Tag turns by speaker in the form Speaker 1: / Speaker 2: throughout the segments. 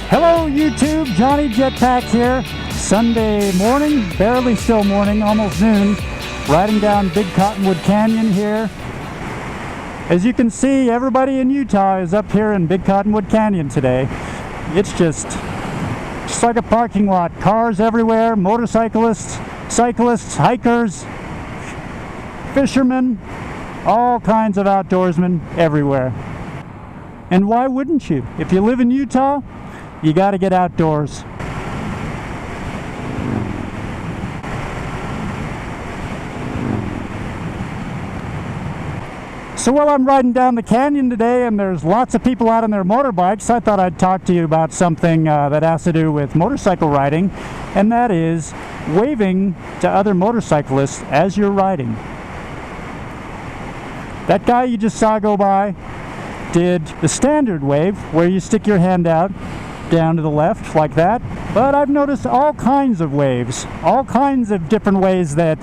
Speaker 1: Hello YouTube, Jonny Jetpack here. Sunday morning, barely still morning, almost noon, riding down Big Cottonwood Canyon here. As you can see, everybody in Utah is up here in Big Cottonwood Canyon today. It's just like a parking lot. Cars everywhere, motorcyclists, cyclists, hikers, fishermen, all kinds of outdoorsmen everywhere. And why wouldn't you? If you live in Utah, you got to get outdoors. So while I'm riding down the canyon today and there's lots of people out on their motorbikes, I thought I'd talk to you about something that has to do with motorcycle riding, and that is waving to other motorcyclists as you're riding. That guy you just saw go by did the standard wave where you stick your hand out down to the left like that, but I've noticed all kinds of waves, all kinds of different ways that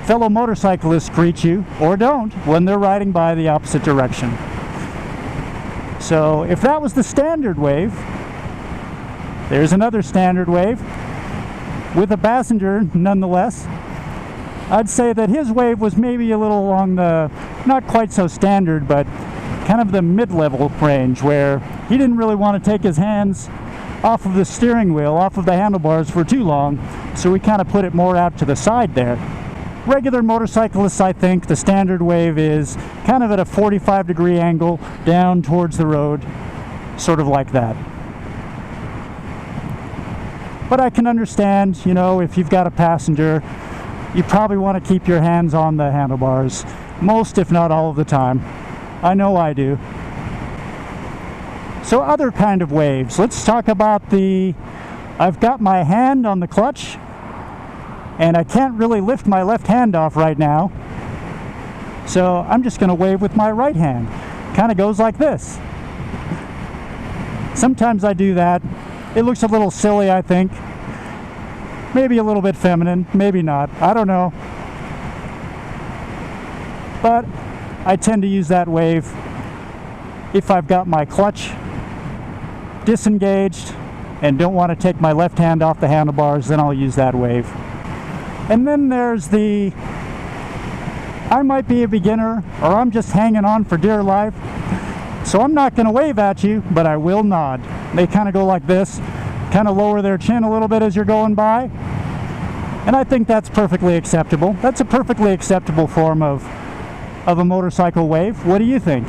Speaker 1: fellow motorcyclists greet you or don't when they're riding by the opposite direction. So if that was the standard wave, there's another standard wave with a passenger nonetheless. I'd say that his wave was maybe a little along the not quite so standard, but kind of the mid-level range, where he didn't really want to take his hands off of the steering wheel, off of the handlebars for too long, so we kind of put it more out to the side there. Regular motorcyclists, I think the standard wave is kind of at a 45-degree angle down towards the road, sort of like that. But I can understand, you know, if you've got a passenger, you probably want to keep your hands on the handlebars, most if not all of the time. I know I do. So other kind of waves. Let's talk about I've got my hand on the clutch and I can't really lift my left hand off right now. So I'm just going to wave with my right hand. Kind of goes like this. Sometimes I do that. It looks a little silly, I think. Maybe a little bit feminine, maybe not. I don't know. But I tend to use that wave if I've got my clutch disengaged and don't want to take my left hand off the handlebars, then I'll use that wave. And then there's I might be a beginner, or I'm just hanging on for dear life, so I'm not going to wave at you, but I will nod. They kind of go like this, kind of lower their chin a little bit as you're going by, and I think that's perfectly acceptable. That's a perfectly acceptable form of a motorcycle wave. What do you think?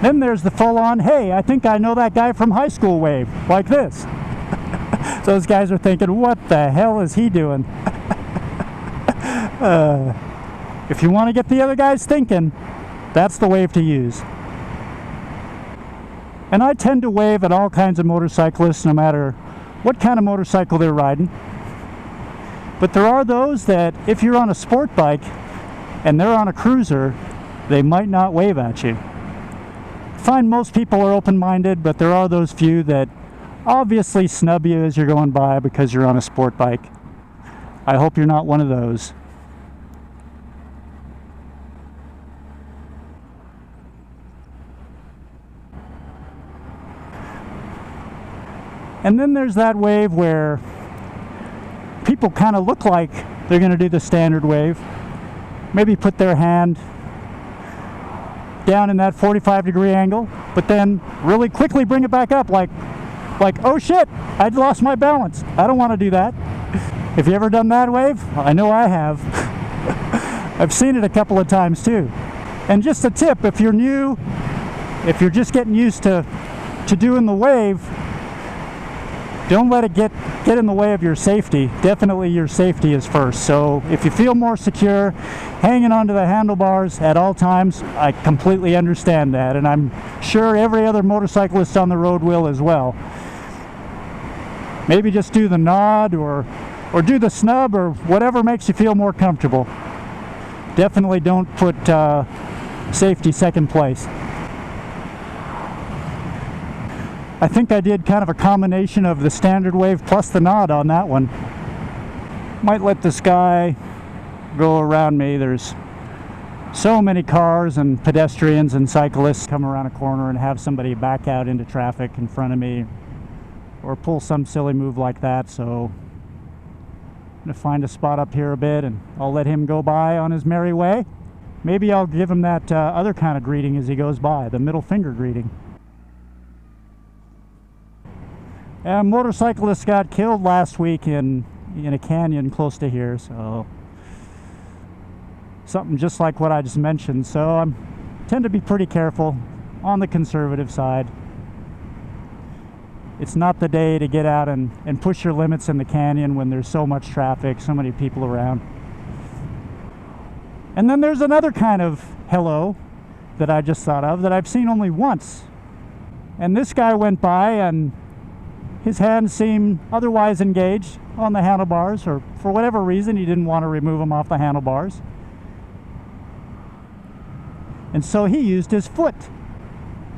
Speaker 1: Then there's the full-on, hey, I think I know that guy from high school wave, like this. Those guys are thinking, what the hell is he doing? If you want to get the other guys thinking, that's the wave to use. And I tend to wave at all kinds of motorcyclists, no matter what kind of motorcycle they're riding. But there are those that, if you're on a sport bike and they're on a cruiser, they might not wave at you. I find most people are open-minded, but there are those few that obviously snub you as you're going by because you're on a sport bike. I hope you're not one of those. And then there's that wave where people kind of look like they're going to do the standard wave. Maybe put their hand down in that 45-degree angle, but then really quickly bring it back up like, oh shit, I'd lost my balance. I don't want to do that. Have you ever done that wave? I know I have. I've seen it a couple of times too. And just a tip, if you're new, if you're just getting used to doing the wave, don't let it get in the way of your safety. Definitely your safety is first. So if you feel more secure hanging onto the handlebars at all times, I completely understand that, and I'm sure every other motorcyclist on the road will as well. Maybe just do the nod or do the snub or whatever makes you feel more comfortable. Definitely don't put safety second place. I think I did kind of a combination of the standard wave plus the nod on that one. Might let this guy go around me. There's so many cars and pedestrians and cyclists come around a corner and have somebody back out into traffic in front of me or pull some silly move like that. So I'm going to find a spot up here a bit and I'll let him go by on his merry way. Maybe I'll give him that other kind of greeting as he goes by, the middle finger greeting. A motorcyclist got killed last week in a canyon close to here, so something just like what I just mentioned. So I tend to be pretty careful, on the conservative side. It's not the day to get out and push your limits in the canyon when there's so much traffic, so many people around. And then there's another kind of hello that I just thought of that I've seen only once. And this guy went by and his hands seemed otherwise engaged on the handlebars, or for whatever reason he didn't want to remove them off the handlebars. And so he used his foot.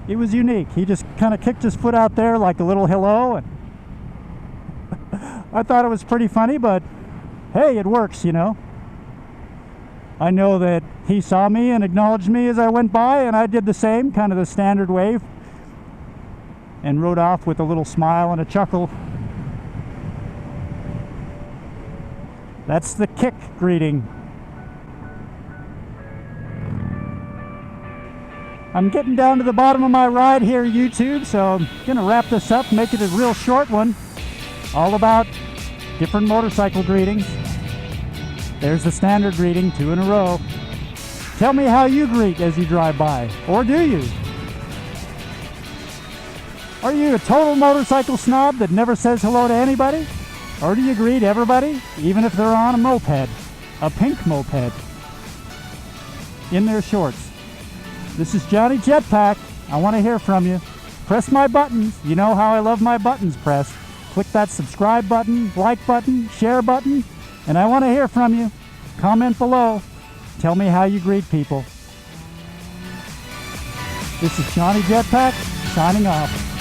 Speaker 1: It was unique. He just kind of kicked his foot out there like a little hello. And I thought it was pretty funny, but hey, it works, you know. I know that he saw me and acknowledged me as I went by, and I did the same, kind of the standard wave, and rode off with a little smile and a chuckle. That's the kick greeting. I'm getting down to the bottom of my ride here, YouTube, so I'm gonna wrap this up, make it a real short one, all about different motorcycle greetings. There's the standard greeting, 2 in a row. Tell me how you greet as you drive by, or do you? Are you a total motorcycle snob that never says hello to anybody? Or do you greet everybody, even if they're on a moped, a pink moped, in their shorts? This is Jonny Jetpack. I want to hear from you. Press my buttons. You know how I love my buttons pressed. Click that subscribe button, like button, share button, and I want to hear from you. Comment below. Tell me how you greet people. This is Jonny Jetpack, signing off.